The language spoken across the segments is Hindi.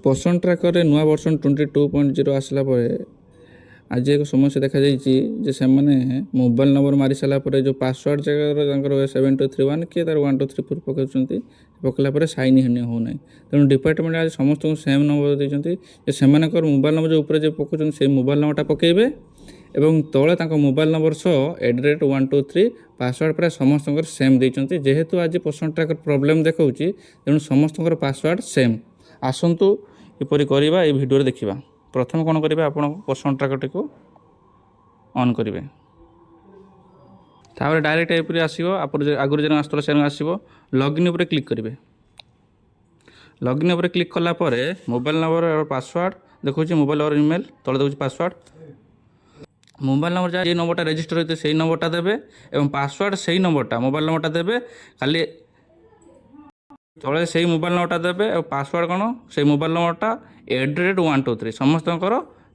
पोषण ट्राकर नुआ वर्सन 22.0 आसला आज एक समस्या देखा जे से मोबाइल नंबर मारी सारापर जो पासवर्ड जगह 7231 किए तार 1234 पकाउंट पकला सैन होना तेणु डिपार्टमेंट आज समस्त सेम नंबर देते से मोबाइल नंबर जो ऊपर पकाउं से मोबाइल नंबरटा पकेबे एवं तले मोबाइल नंबर सह @123 पासवर्ड प्राय समस्त सेम देते जेहेतु आज पोषण ट्राकर प्रोब्लेम देखा तेणु समस्त पासवर्ड सेम आसतु किपरि करवा ये वीडियो देखा प्रथम कौन करेंगे आप पोषण ट्राकर को ऑन करेंगे तापर डायरेक्ट एप आसो आप आगुरी जन आसला से आसो लॉगिन उपर क्लिक करेंगे लॉगिन उपर क्लिक कलापर मोबाइल नंबर और पासवर्ड देखो मोबाइल और ईमेल तले देखो पासवर्ड मोबाइल नंबर जहाँ नंबरटा रेजिस्टर होते से नंबरटा देवे और पासवर्ड से नंबरटा मोबाइल नंबरटा देवे खाली तले से मोबाइल नंबरटा देवे और पासवर्ड कौन से मोबाइल नंबरटा @123 समस्त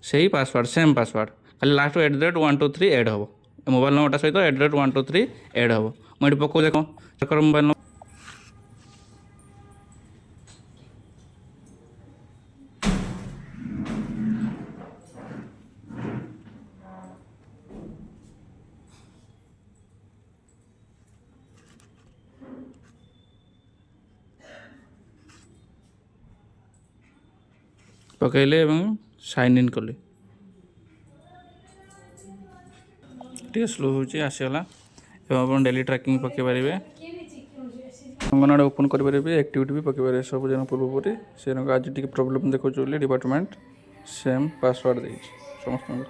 से पासवर्ड सेम पासवर्ड खाली लास्ट @123 एड हम मोबाइल नंबरटा सहित @123 एड हम मुझे पकाऊ देख मोबाइल नंबर पकईले साइन इन कले टे स्लो हो आसीगला आप डेली ट्रैकिंग पकई पारे अंगनवाड़ी ओपन करेंगे एक्टिविटी भी पकई पारे सब जन पूर्वपरी से आज टी प्रोब्लेम देखा डिपार्टमेंट सेम पासवर्ड दे समस्त।